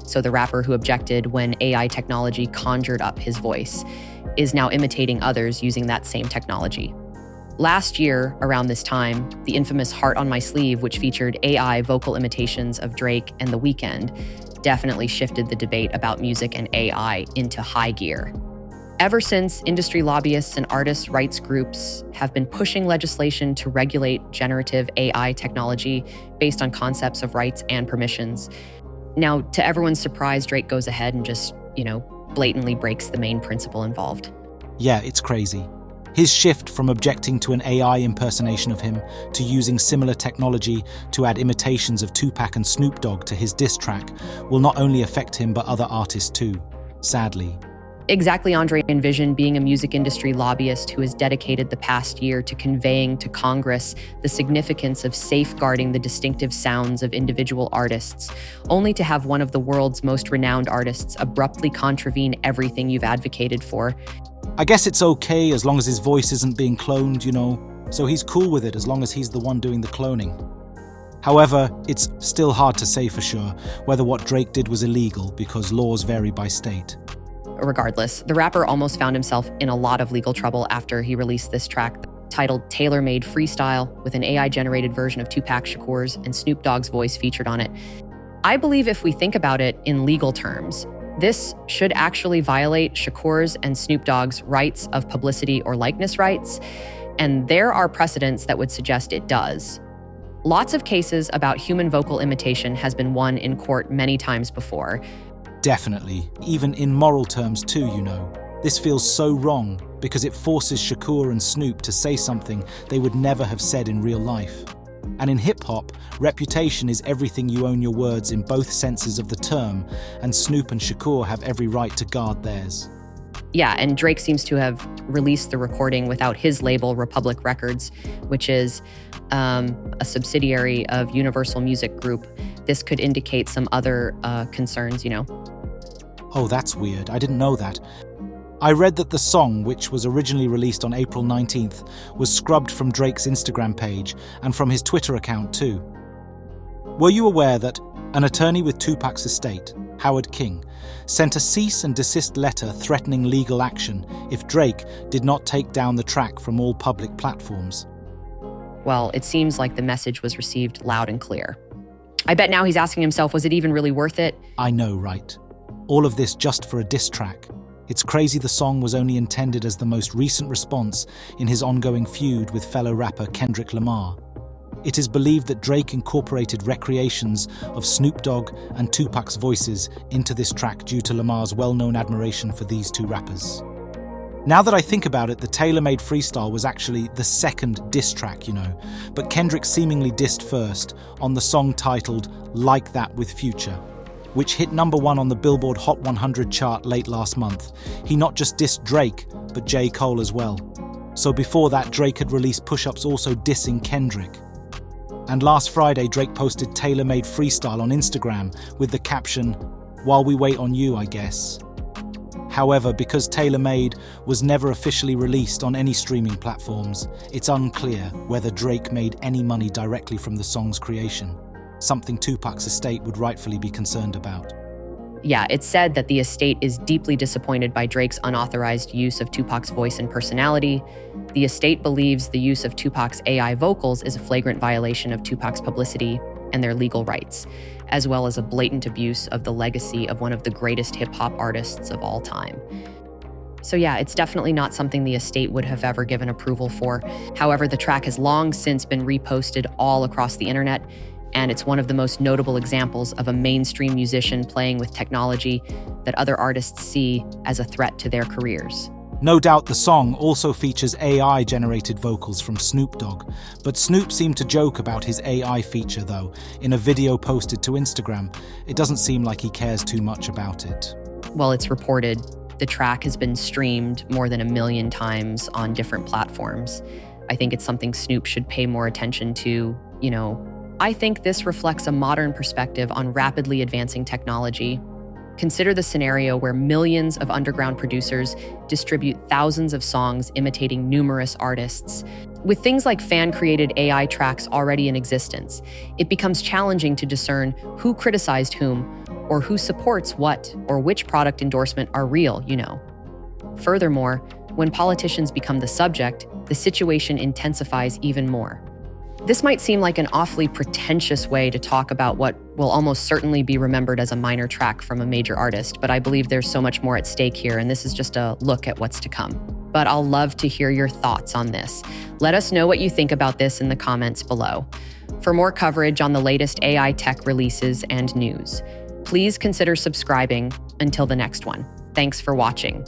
So the rapper who objected when AI technology conjured up his voice is now imitating others using that same technology. Last year, around this time, the infamous Heart on My Sleeve, which featured AI vocal imitations of Drake and The Weeknd, definitely shifted the debate about music and AI into high gear. Ever since, industry lobbyists and artists' rights groups have been pushing legislation to regulate generative AI technology based on concepts of rights and permissions. Now, to everyone's surprise, Drake goes ahead and just, blatantly breaks the main principle involved. Yeah, it's crazy. His shift from objecting to an AI impersonation of him to using similar technology to add imitations of Tupac and Snoop Dogg to his diss track will not only affect him but other artists too, sadly. Exactly, Andre envisioned being a music industry lobbyist who has dedicated the past year to conveying to Congress the significance of safeguarding the distinctive sounds of individual artists, only to have one of the world's most renowned artists abruptly contravene everything you've advocated for. I guess it's okay as long as his voice isn't being cloned, so he's cool with it as long as he's the one doing the cloning. However, it's still hard to say for sure whether what Drake did was illegal because laws vary by state. Regardless, the rapper almost found himself in a lot of legal trouble after he released this track titled Tailor-Made Freestyle with an AI-generated version of Tupac Shakur's and Snoop Dogg's voice featured on it. I believe if we think about it in legal terms, this should actually violate Shakur's and Snoop Dogg's rights of publicity or likeness rights, and there are precedents that would suggest it does. Lots of cases about human vocal imitation has been won in court many times before. Definitely, even in moral terms too, This feels so wrong because it forces Shakur and Snoop to say something they would never have said in real life. And in hip-hop, reputation is everything. You own your words in both senses of the term, and Snoop and Shakur have every right to guard theirs. Yeah, and Drake seems to have released the recording without his label, Republic Records, which is a subsidiary of Universal Music Group. This could indicate some other concerns, Oh, that's weird. I didn't know that. I read that the song, which was originally released on April 19th, was scrubbed from Drake's Instagram page and from his Twitter account too. Were you aware that an attorney with Tupac's estate, Howard King, sent a cease and desist letter threatening legal action if Drake did not take down the track from all public platforms? Well, it seems like the message was received loud and clear. I bet now he's asking himself, was it even really worth it? I know, right? All of this just for a diss track. It's crazy the song was only intended as the most recent response in his ongoing feud with fellow rapper Kendrick Lamar. It is believed that Drake incorporated recreations of Snoop Dogg and Tupac's voices into this track due to Lamar's well-known admiration for these two rappers. Now that I think about it, the Tailor-Made Freestyle was actually the second diss track, but Kendrick seemingly dissed first on the song titled Like That with Future, which hit #1 on the Billboard Hot 100 chart late last month. He not just dissed Drake, but J. Cole as well. So before that, Drake had released push-ups also dissing Kendrick. And last Friday, Drake posted Tailor-Made Freestyle on Instagram with the caption, "While we wait on you, I guess." However, because Tailor-Made was never officially released on any streaming platforms, it's unclear whether Drake made any money directly from the song's creation, something Tupac's estate would rightfully be concerned about. Yeah, it's said that the estate is deeply disappointed by Drake's unauthorized use of Tupac's voice and personality. The estate believes the use of Tupac's AI vocals is a flagrant violation of Tupac's publicity and their legal rights, as well as a blatant abuse of the legacy of one of the greatest hip-hop artists of all time. So yeah, it's definitely not something the estate would have ever given approval for. However, the track has long since been reposted all across the internet, and it's one of the most notable examples of a mainstream musician playing with technology that other artists see as a threat to their careers. No doubt the song also features AI-generated vocals from Snoop Dogg, but Snoop seemed to joke about his AI feature though, in a video posted to Instagram. It doesn't seem like he cares too much about it. Well, it's reported the track has been streamed more than 1 million times on different platforms. I think it's something Snoop should pay more attention to, I think this reflects a modern perspective on rapidly advancing technology. Consider the scenario where millions of underground producers distribute thousands of songs imitating numerous artists. With things like fan-created AI tracks already in existence, it becomes challenging to discern who criticized whom, or who supports what, or which product endorsement are real. Furthermore, when politicians become the subject, the situation intensifies even more. This might seem like an awfully pretentious way to talk about what will almost certainly be remembered as a minor track from a major artist, but I believe there's so much more at stake here, and this is just a look at what's to come. But I'll love to hear your thoughts on this. Let us know what you think about this in the comments below. For more coverage on the latest AI tech releases and news, please consider subscribing. Until the next one. Thanks for watching.